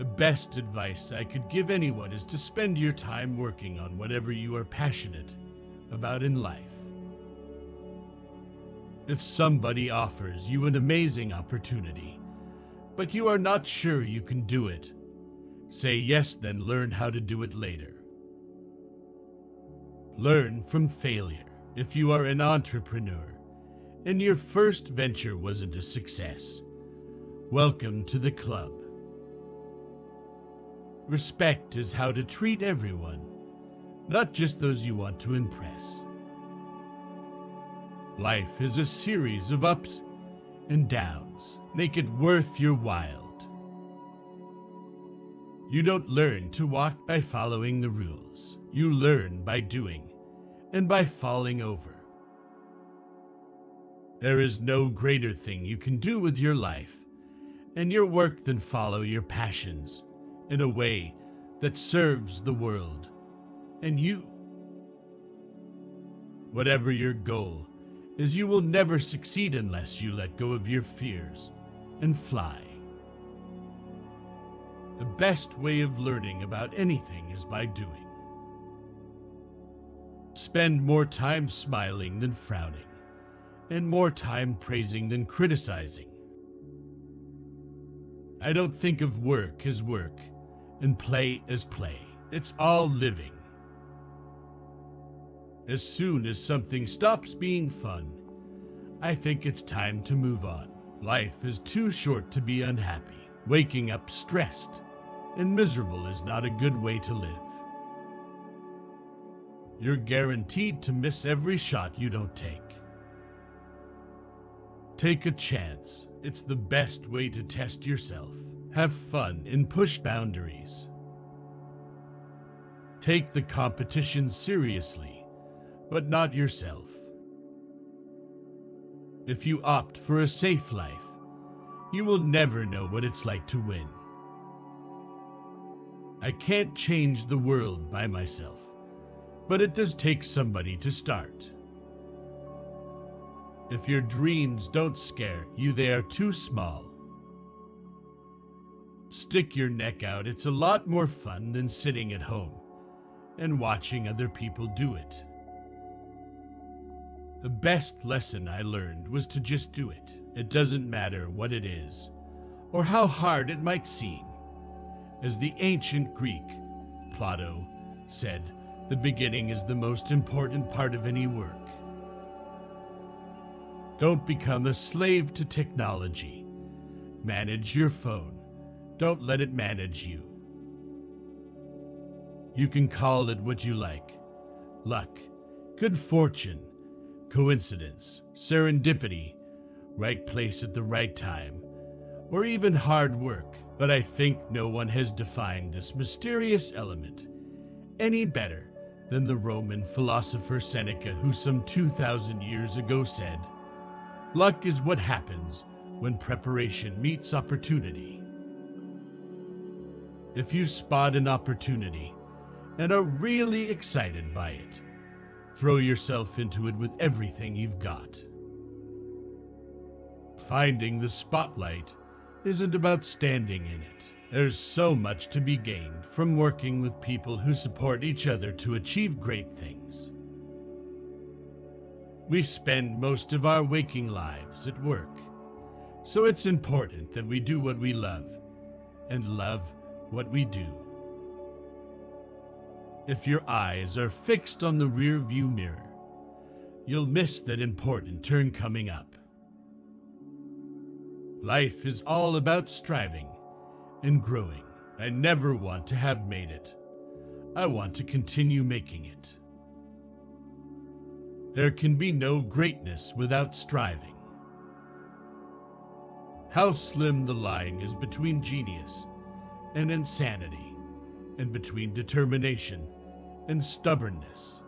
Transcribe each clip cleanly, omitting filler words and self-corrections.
The best advice I could give anyone is to spend your time working on whatever you are passionate about in life. If somebody offers you an amazing opportunity, but you are not sure you can do it, say yes, then learn how to do it later. Learn from failure. If you are an entrepreneur and your first venture wasn't a success, welcome to the club. Respect is how to treat everyone, not just those you want to impress. Life is a series of ups and downs. Make it worth your while. You don't learn to walk by following the rules. You learn by doing and by falling over. There is no greater thing you can do with your life and your work than follow your passions in a way that serves the world and you. Whatever your goal is, you will never succeed unless you let go of your fears and fly. The best way of learning about anything is by doing. Spend more time smiling than frowning, and more time praising than criticizing. I don't think of work as work and play as play. It's all living. As soon as something stops being fun, I think it's time to move on. Life is too short to be unhappy. Waking up stressed and miserable is not a good way to live. You're guaranteed to miss every shot you don't take. Take a chance. It's the best way to test yourself. Have fun and push boundaries. Take the competition seriously, but not yourself. If you opt for a safe life, you will never know what it's like to win. I can't change the world by myself, but it does take somebody to start. If your dreams don't scare you, they are too small. Stick your neck out. It's a lot more fun than sitting at home and watching other people do it. The best lesson I learned was to just do it. It doesn't matter what it is or how hard it might seem. As the ancient Greek, Plato, said, the beginning is the most important part of any work. Don't become a slave to technology. Manage your phone. Don't let it manage you. You can call it what you like. Luck, good fortune, coincidence, serendipity, right place at the right time, or even hard work. But I think no one has defined this mysterious element any better than the Roman philosopher Seneca, who some 2,000 years ago said, "Luck is what happens when preparation meets opportunity." If you spot an opportunity and are really excited by it, throw yourself into it with everything you've got. Finding the spotlight isn't about standing in it. There's so much to be gained from working with people who support each other to achieve great things. We spend most of our waking lives at work, so it's important that we do what we love and love what we do. If your eyes are fixed on the rear view mirror, you'll miss that important turn coming up. Life is all about striving and growing. I never want to have made it. I want to continue making it. There can be no greatness without striving. How slim the line is between genius and insanity, and between determination and stubbornness.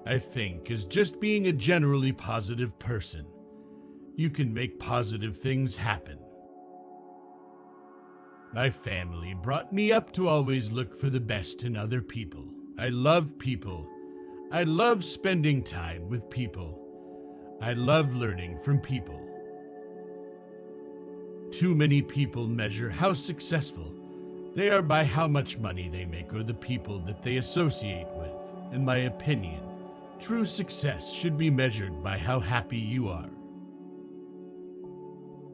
I think as just being a generally positive person, you can make positive things happen. My family brought me up to always look for the best in other people. I love people. I love spending time with people. I love learning from people. Too many people measure how successful they are by how much money they make or the people that they associate with. In my opinion, true success should be measured by how happy you are.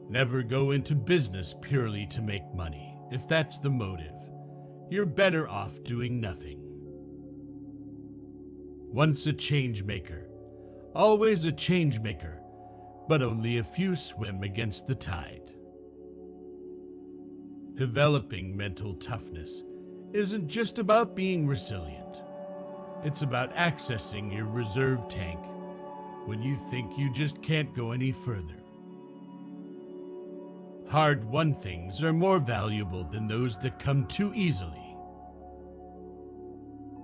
Never go into business purely to make money. If that's the motive, you're better off doing nothing. Once a change maker, always a change maker, but only a few swim against the tide. Developing mental toughness isn't just about being resilient. It's about accessing your reserve tank when you think you just can't go any further. Hard-won things are more valuable than those that come too easily.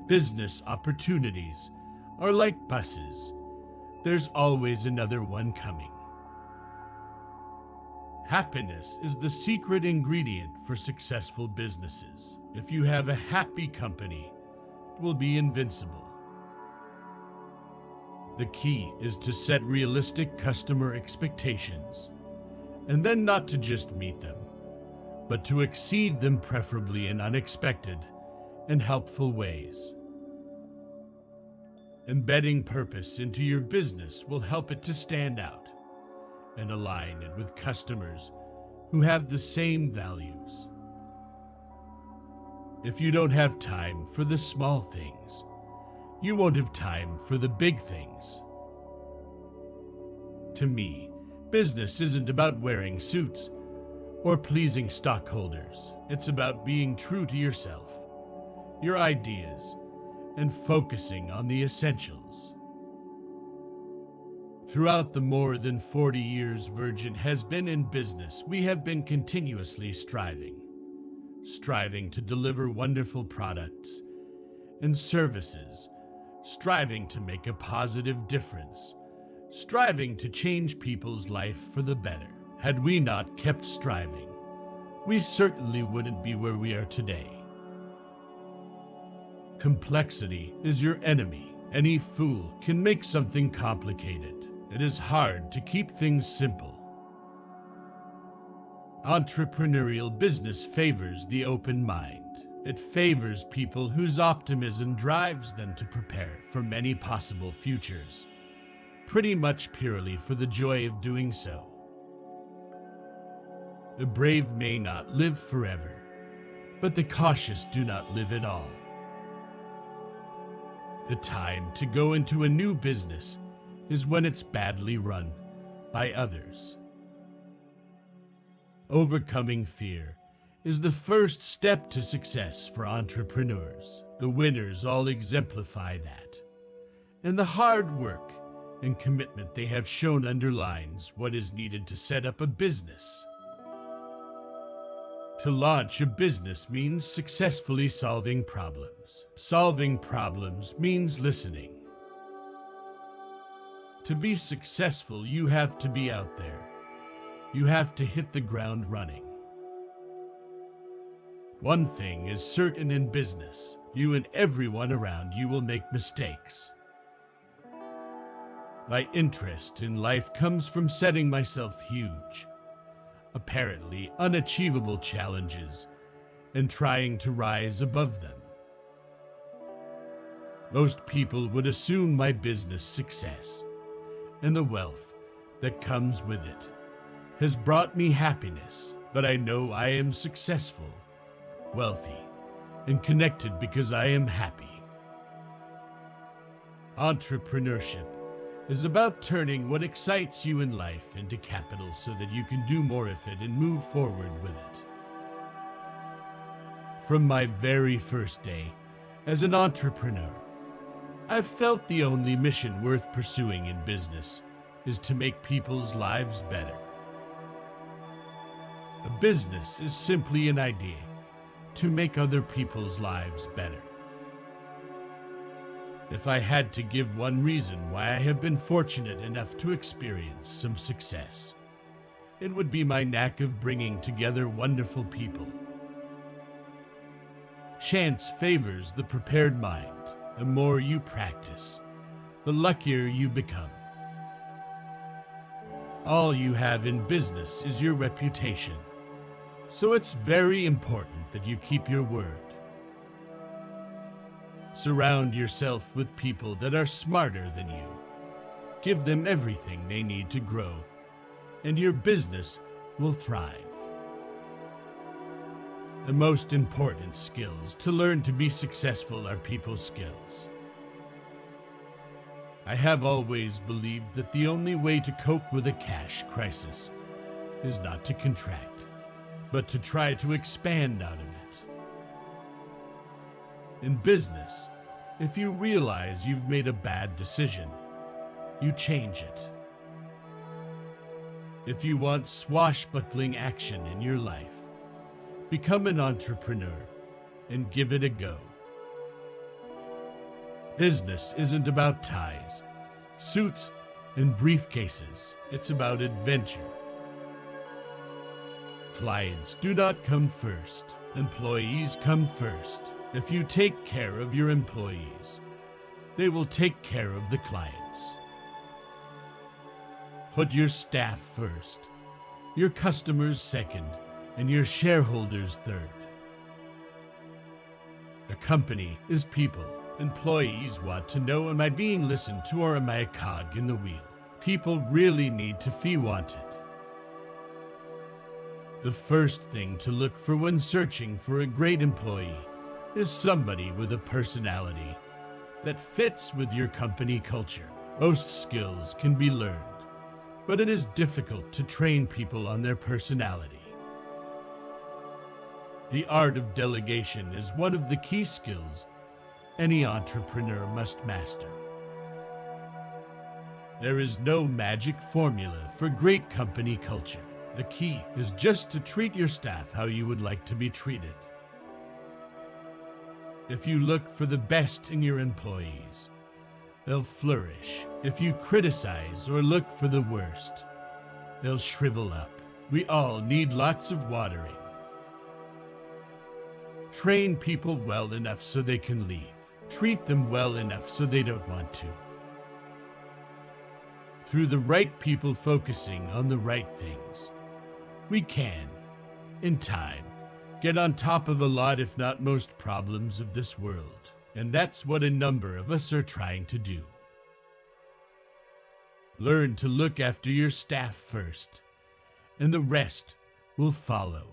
Business opportunities are like buses. There's always another one coming. Happiness is the secret ingredient for successful businesses. If you have a happy company, it will be invincible. The key is to set realistic customer expectations, and then not to just meet them, but to exceed them, preferably in unexpected and helpful ways. Embedding purpose into your business will help it to stand out and align it with customers who have the same values. If you don't have time for the small things, you won't have time for the big things. To me, business isn't about wearing suits or pleasing stockholders. It's about being true to yourself, your ideas, and focusing on the essentials. Throughout the more than 40 years Virgin has been in business, we have been continuously striving to deliver wonderful products and services, striving to make a positive difference, striving to change people's life for the better. Had we not kept striving, we certainly wouldn't be where we are today. Complexity is your enemy. Any fool can make something complicated. It is hard to keep things simple. Entrepreneurial business favors the open mind. It favors people whose optimism drives them to prepare for many possible futures, pretty much purely for the joy of doing so. The brave may not live forever, but the cautious do not live at all. The time to go into a new business is when it's badly run by others. Overcoming fear is the first step to success for entrepreneurs. The winners all exemplify that, and the hard work and commitment they have shown underlines what is needed to set up a business. To launch a business means successfully solving problems. Solving problems means listening. To be successful, you have to be out there. You have to hit the ground running. One thing is certain in business: you and everyone around you will make mistakes. My interest in life comes from setting myself huge, apparently unachievable challenges and trying to rise above them. Most people would assume my business success and the wealth that comes with it has brought me happiness, but I know I am successful, wealthy, and connected because I am happy. Entrepreneurship is about turning what excites you in life into capital so that you can do more of it and move forward with it. From my very first day as an entrepreneur, I've felt the only mission worth pursuing in business is to make people's lives better. A business is simply an idea to make other people's lives better. If I had to give one reason why I have been fortunate enough to experience some success, it would be my knack of bringing together wonderful people. Chance favors the prepared mind. The more you practice, the luckier you become. All you have in business is your reputation. So it's very important that you keep your word. Surround yourself with people that are smarter than you. Give them everything they need to grow, and your business will thrive. The most important skills to learn to be successful are people skills. I have always believed that the only way to cope with a cash crisis is not to contract, but to try to expand out of it. In business, if you realize you've made a bad decision, you change it. If you want swashbuckling action in your life, become an entrepreneur and give it a go. Business isn't about ties, suits, and briefcases. It's about adventure. Clients do not come first. Employees come first. If you take care of your employees, they will take care of the clients. Put your staff first, your customers second, and your shareholders third. A company is people. Employees want to know, am I being listened to or am I a cog in the wheel? People really need to feel wanted. The first thing to look for when searching for a great employee is somebody with a personality that fits with your company culture. Most skills can be learned, but it is difficult to train people on their personality. The art of delegation is one of the key skills any entrepreneur must master. There is no magic formula for great company culture. The key is just to treat your staff how you would like to be treated. If you look for the best in your employees, they'll flourish. If you criticize or look for the worst, they'll shrivel up. We all need lots of watering. Train people well enough so they can leave. Treat them well enough so they don't want to. Through the right people focusing on the right things, we can, in time, get on top of a lot, if not most, problems of this world. And that's what a number of us are trying to do. Learn to look after your staff first, and the rest will follow.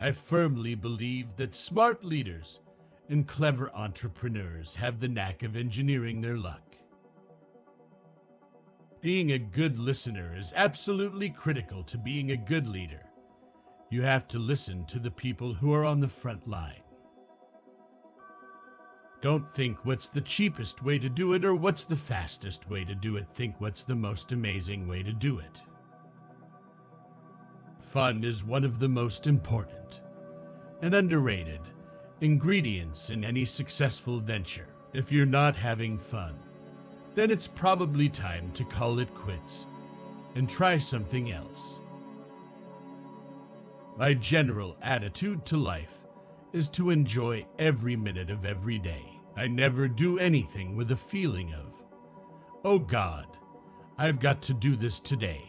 I firmly believe that smart leaders and clever entrepreneurs have the knack of engineering their luck. Being a good listener is absolutely critical to being a good leader. You have to listen to the people who are on the front line. Don't think what's the cheapest way to do it or what's the fastest way to do it. Think what's the most amazing way to do it. Fun is one of the most important and underrated ingredients in any successful venture. If you're not having fun, then it's probably time to call it quits and try something else. My general attitude to life is to enjoy every minute of every day. I never do anything with a feeling of, oh God, I've got to do this today.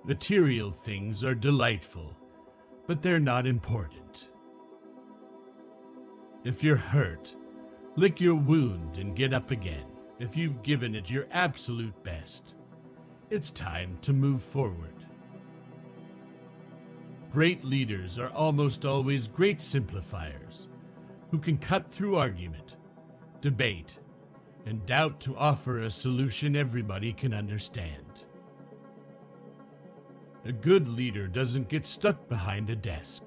Material things are delightful, but they're not important. If you're hurt, lick your wound and get up again. If you've given it your absolute best, it's time to move forward. Great leaders are almost always great simplifiers who can cut through argument, debate, and doubt to offer a solution everybody can understand. A good leader doesn't get stuck behind a desk.